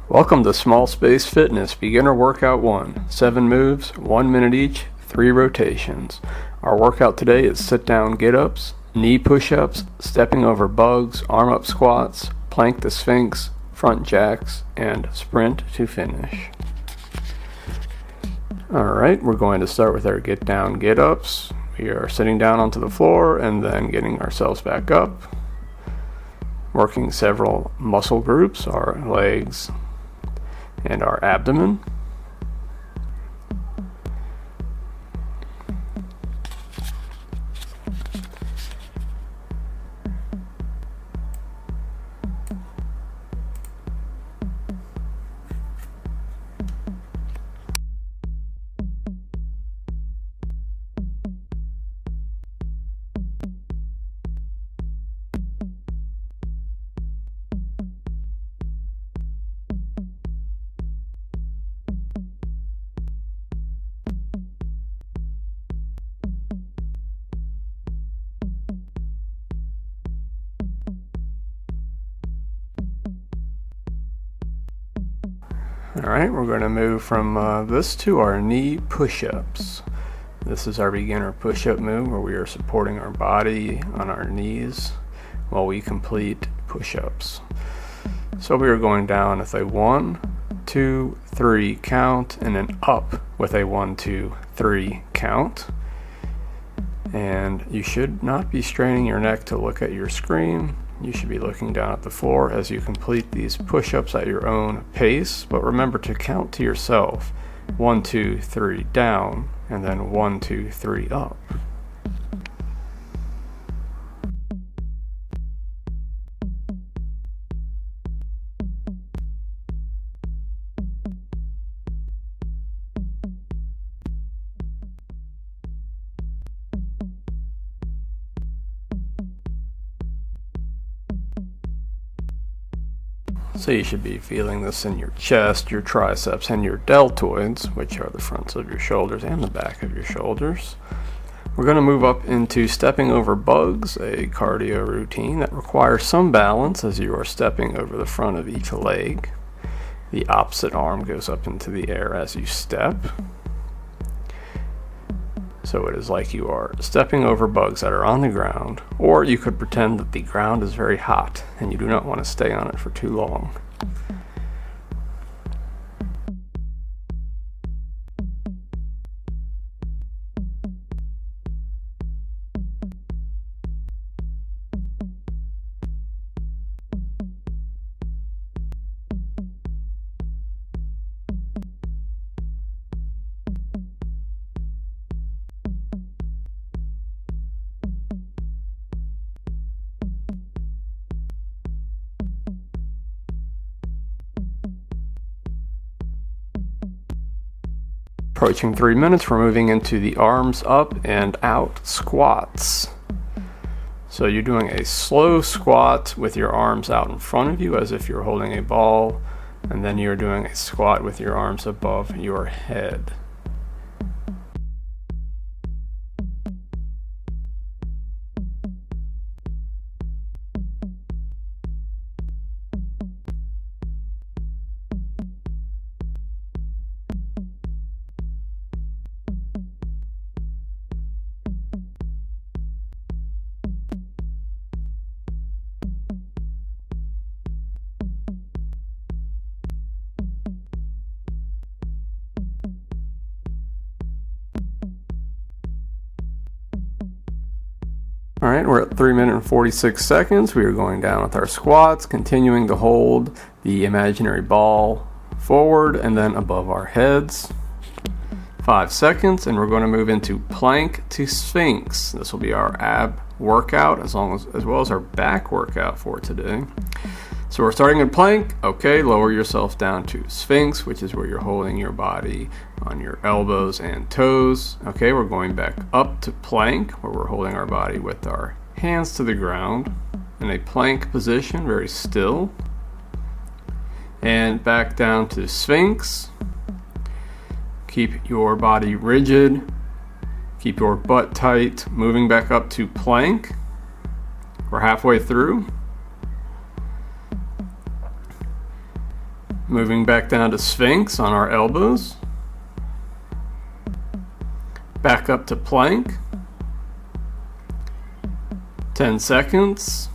Welcome to Small Space Fitness Beginner Workout 1. 7 moves, 1 minute each, 3 rotations. Our workout today is sit down get-ups, knee push-ups, stepping over bugs, arm-up squats, plank to sphinx, front jacks, and sprint to finish. Alright, we're going to start with our get down get-ups. We are sitting down onto the floor and then getting ourselves back up. Working several muscle groups, our legs and our abdomen. Alright, we're going to move from this to our knee push-ups. This is our beginner push-up move where we are supporting our body on our knees while we complete push-ups. So we are going down with a 1, 2, 3 count and then up with a 1, 2, 3 count. And you should not be straining your neck to look at your screen. You should be looking down at the floor as you complete these push-ups at your own pace, but remember to count to yourself 1, 2, 3 down, and then 1, 2, 3 up. So you should be feeling this in your chest, your triceps, and your deltoids, which are the fronts of your shoulders and the back of your shoulders. We're going to move up into stepping over bugs, a cardio routine that requires some balance as you are stepping over the front of each leg. The opposite arm goes up into the air as you step. So it is like you are stepping over bugs that are on the ground, or you could pretend that the ground is very hot and you do not want to stay on it for too long. Approaching 3 minutes, we're moving into the arms up and out squats. So you're doing a slow squat with your arms out in front of you as if you're holding a ball, and then you're doing a squat with your arms above your head. Alright, we're at 3 minutes and 46 seconds. We are going down with our squats, continuing to hold the imaginary ball forward and then above our heads. 5 seconds, and we're going to move into plank to sphinx. This will be our ab workout as well as our back workout for today. So we're starting in plank. Okay, lower yourself down to sphinx, which is where you're holding your body on your elbows and toes. Okay, we're going back up to plank, where we're holding our body with our hands to the ground in a plank position, very still. And back down to sphinx. Keep your body rigid. Keep your butt tight. Moving back up to plank. We're halfway through. Moving back down to sphinx on our elbows. Back up to plank. 10 seconds.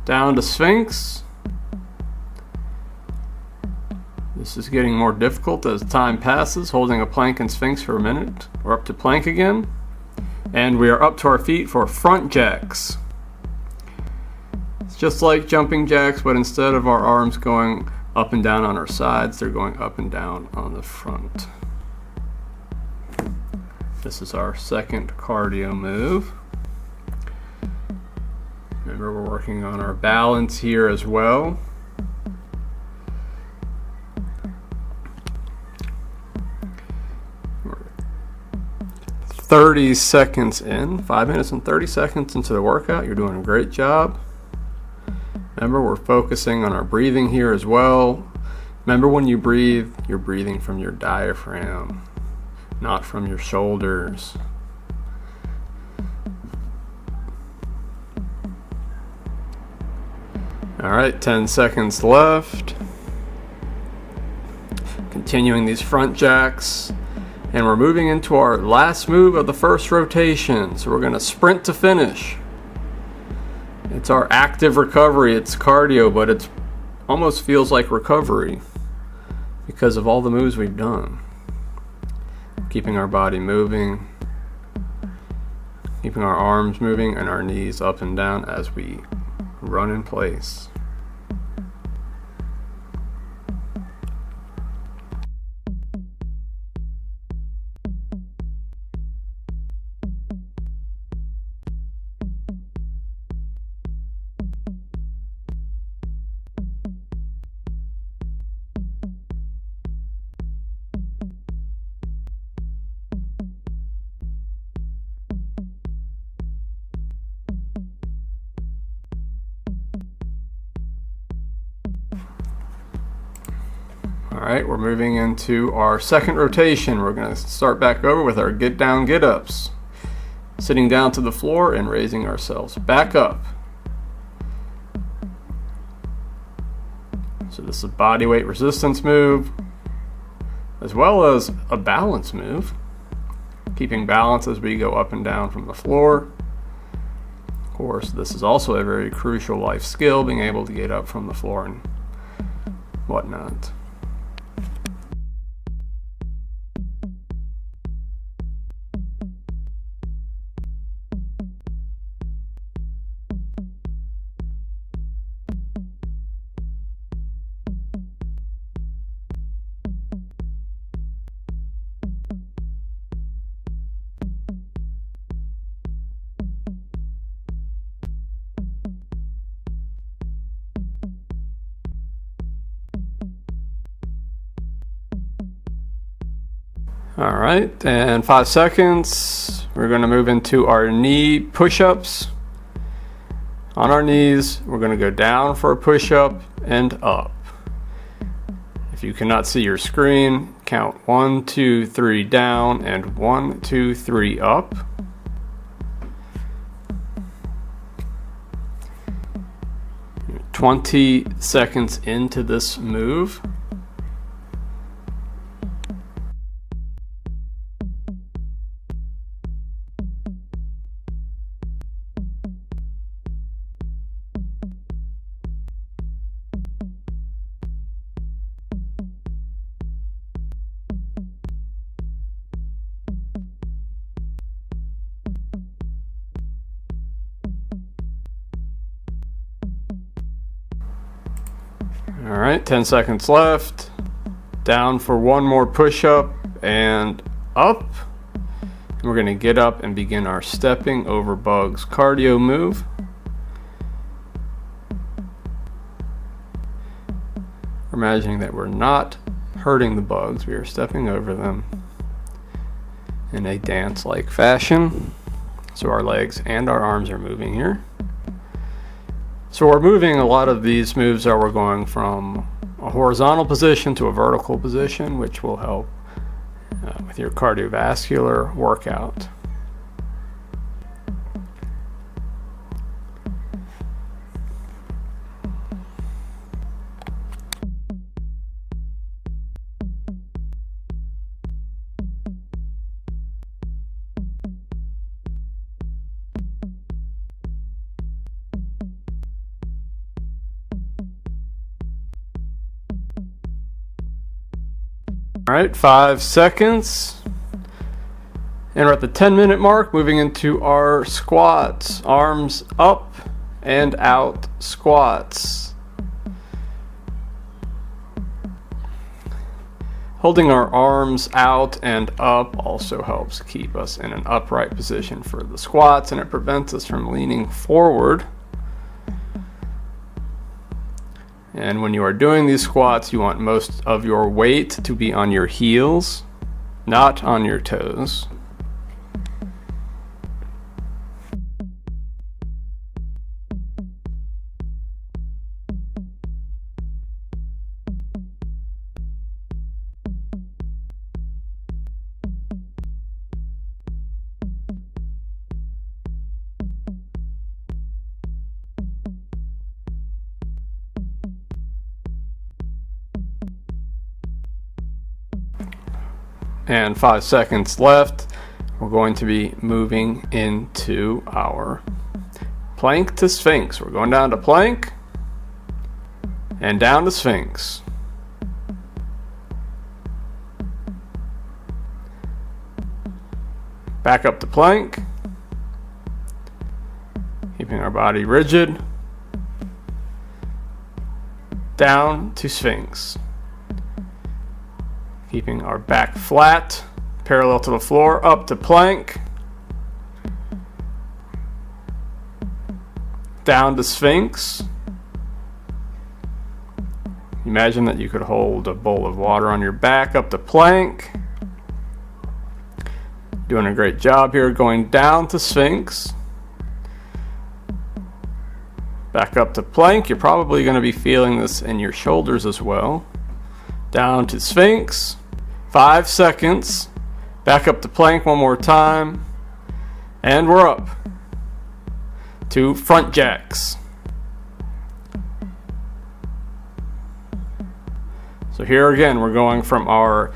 Down to sphinx. This is getting more difficult as time passes, holding a plank and sphinx for a minute. We're up to plank again. And we are up to our feet for front jacks. It's just like jumping jacks, but instead of our arms going up and down on our sides, they're going up and down on the front. This is our second cardio move. Remember, we're working on our balance here as well. We're 30 seconds in, 5 minutes and 30 seconds into the workout. You're doing a great job. Remember, we're focusing on our breathing here as well. Remember, when you breathe, you're breathing from your diaphragm, not from your shoulders. All right, 10 seconds left. Continuing these front jacks. And we're moving into our last move of the first rotation. So we're gonna sprint to finish. It's our active recovery. It's cardio, but it almost feels like recovery because of all the moves we've done. Keeping our body moving, keeping our arms moving and our knees up and down as we run in place. Alright, we're moving into our second rotation. We're going to start back over with our get down, get ups. Sitting down to the floor and raising ourselves back up. So this is a body weight resistance move, as well as a balance move. Keeping balance as we go up and down from the floor. Of course, this is also a very crucial life skill, being able to get up from the floor and whatnot. All right, and 5 seconds. We're going to move into our knee push-ups. On our knees, we're going to go down for a push-up and up. If you cannot see your screen, count 1, 2, 3 down and 1, 2, 3 up. You're 20 seconds into this move. All right, 10 seconds left. Down for one more push-up and up. And we're going to get up and begin our stepping over bugs cardio move. We're imagining that we're not hurting the bugs, we are stepping over them in a dance-like fashion. So our legs and our arms are moving here. So we're moving a lot of these moves are we're going from a horizontal position to a vertical position, which will help with your cardiovascular workout. Alright, 5 seconds. And we're at the 10-minute mark, moving into our squats. Arms up and out squats. Holding our arms out and up also helps keep us in an upright position for the squats, and it prevents us from leaning forward. And when you are doing these squats, you want most of your weight to be on your heels, not on your toes. And 5 seconds left. We're going to be moving into our plank to sphinx. We're going down to plank and down to sphinx. Back up to plank, keeping our body rigid. Down to sphinx. Keeping our back flat, parallel to the floor, up to plank, down to sphinx. Imagine that you could hold a bowl of water on your back, up to plank. Doing a great job here, going down to sphinx. Back up to plank. You're probably going to be feeling this in your shoulders as well. Down to sphinx. 5 seconds. Back up to plank one more time. And we're up to front jacks. So here again, we're going from our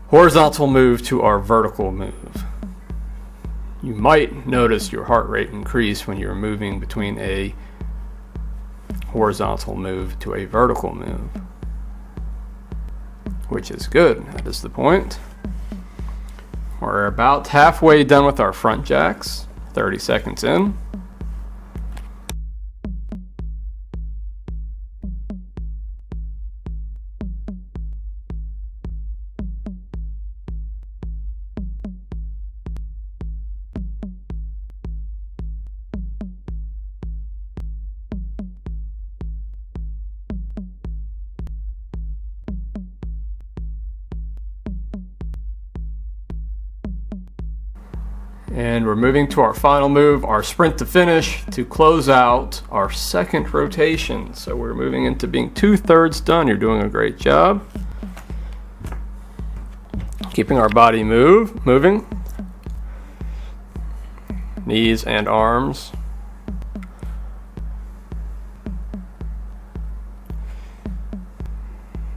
horizontal move to our vertical move. You might notice your heart rate increase when you're moving between a horizontal move to a vertical move, which is good. That is the point. We're about halfway done with our front jacks, 30 seconds in. And we're moving to our final move, our sprint to finish, to close out our second rotation. So we're moving into being 2/3 done. You're doing a great job. Keeping our body moving. Knees and arms.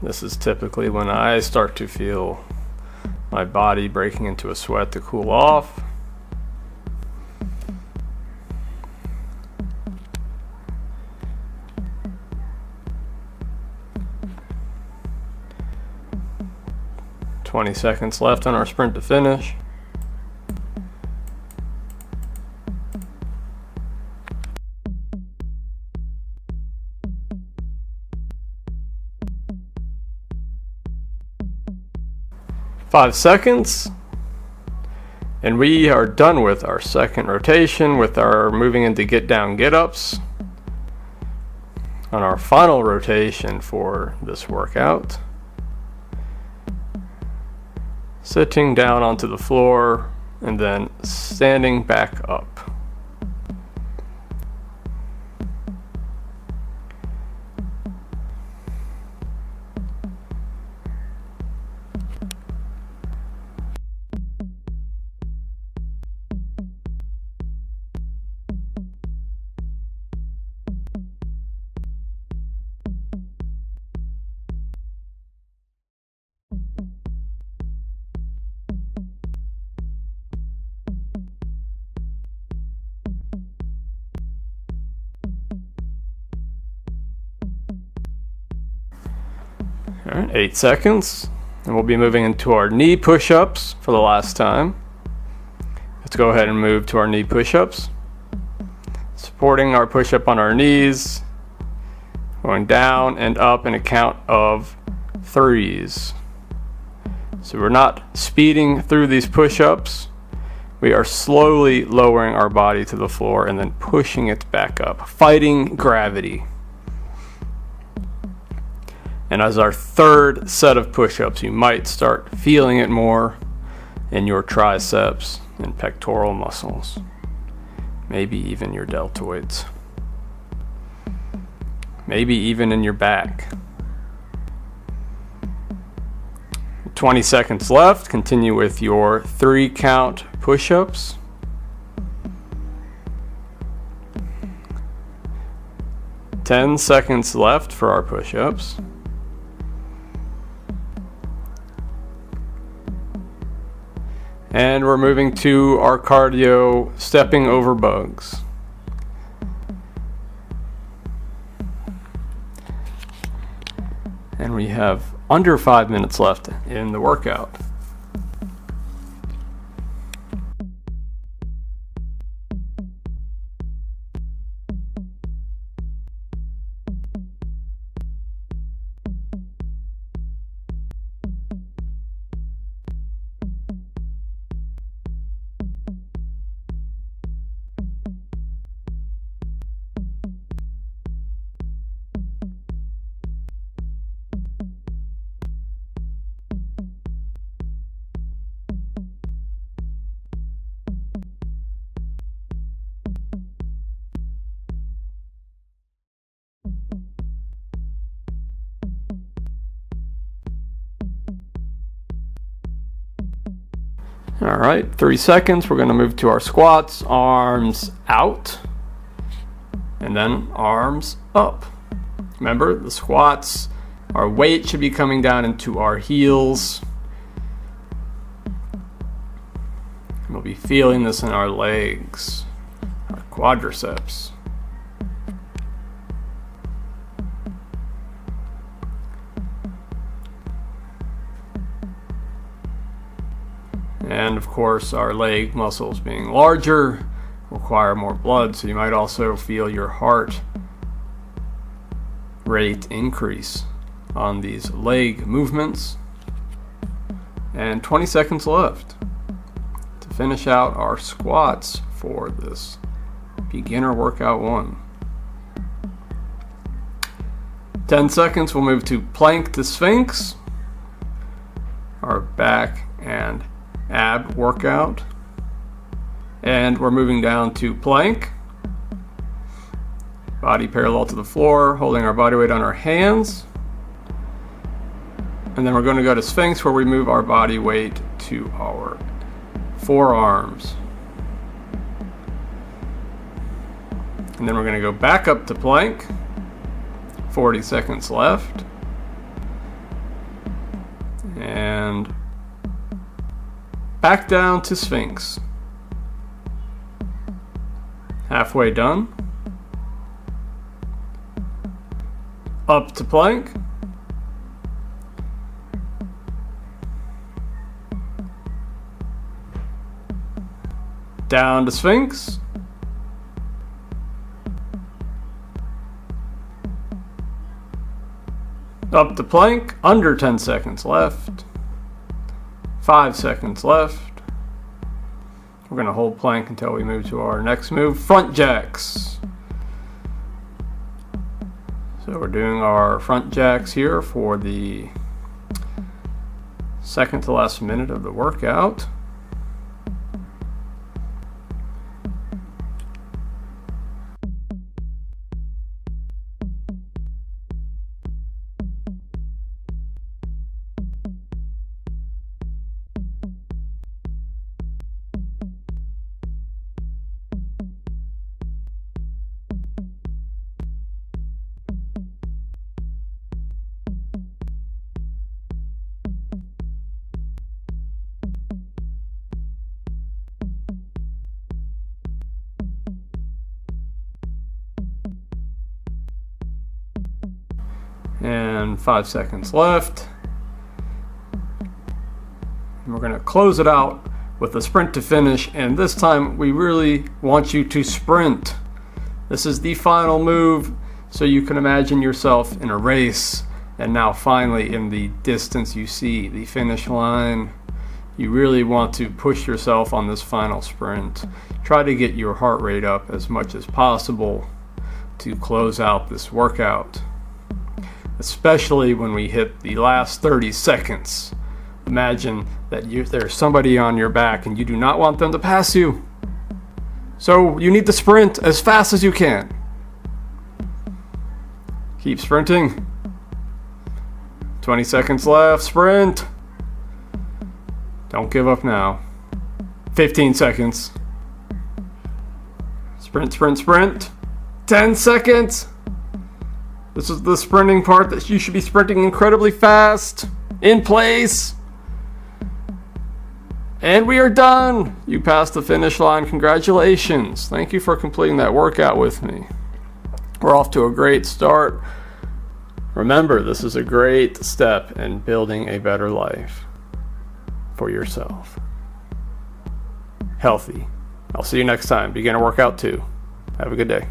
This is typically when I start to feel my body breaking into a sweat to cool off. "20 seconds left on our sprint to finish. "5 seconds. And we are done with our second rotation, with our moving into get down, get ups. On our final rotation for this workout, sitting down onto the floor and then standing back up. All right, 8 seconds. And we'll be moving into our knee push-ups for the last time. Let's go ahead and move to our knee push-ups. Supporting our push-up on our knees, going down and up in a count of 3s. So we're not speeding through these push-ups. We are slowly lowering our body to the floor and then pushing it back up, fighting gravity. And as our third set of push-ups, you might start feeling it more in your triceps and pectoral muscles, maybe even your deltoids, maybe even in your back. 20 seconds left. Continue with your 3-count push-ups. Ten seconds left for our push-ups. And we're moving to our cardio, stepping over bugs. And we have under 5 minutes left in the workout. All right, 3 seconds. We're going to move to our squats, arms out, and then arms up. Remember, the squats, our weight should be coming down into our heels. And we'll be feeling this in our legs, our quadriceps. And of course, our leg muscles being larger require more blood, so you might also feel your heart rate increase on these leg movements. And 20 seconds left to finish out our squats for this beginner workout 1. 10 seconds, we'll move to plank to sphinx, our back and ab workout, and we're moving down to plank, body parallel to the floor, holding our body weight on our hands, and then we're going to go to sphinx, where we move our body weight to our forearms, and then we're going to go back up to plank. 40 seconds left, and back down to sphinx. Halfway done. Up to plank. Down to sphinx. Up to plank. Under 10 seconds left. 5 seconds left. We're going to hold plank until we move to our next move, front jacks. So we're doing our front jacks here for the second to last minute of the workout. And 5 seconds left. And we're going to close it out with a sprint to finish, and this time we really want you to sprint. This is the final move, so you can imagine yourself in a race, and now finally in the distance you see the finish line. You really want to push yourself on this final sprint. Try to get your heart rate up as much as possible to close out this workout, especially when we hit the last 30 seconds. Imagine that there's somebody on your back and you do not want them to pass you. So you need to sprint as fast as you can. Keep sprinting. 20 seconds left. Sprint. Don't give up now. 15 seconds. Sprint, sprint, sprint. 10 seconds. This is the sprinting part that you should be sprinting incredibly fast. In place. And we are done. You passed the finish line. Congratulations. Thank you for completing that workout with me. We're off to a great start. Remember, this is a great step in building a better life for yourself. Healthy. I'll see you next time. Beginner workout 2. Have a good day.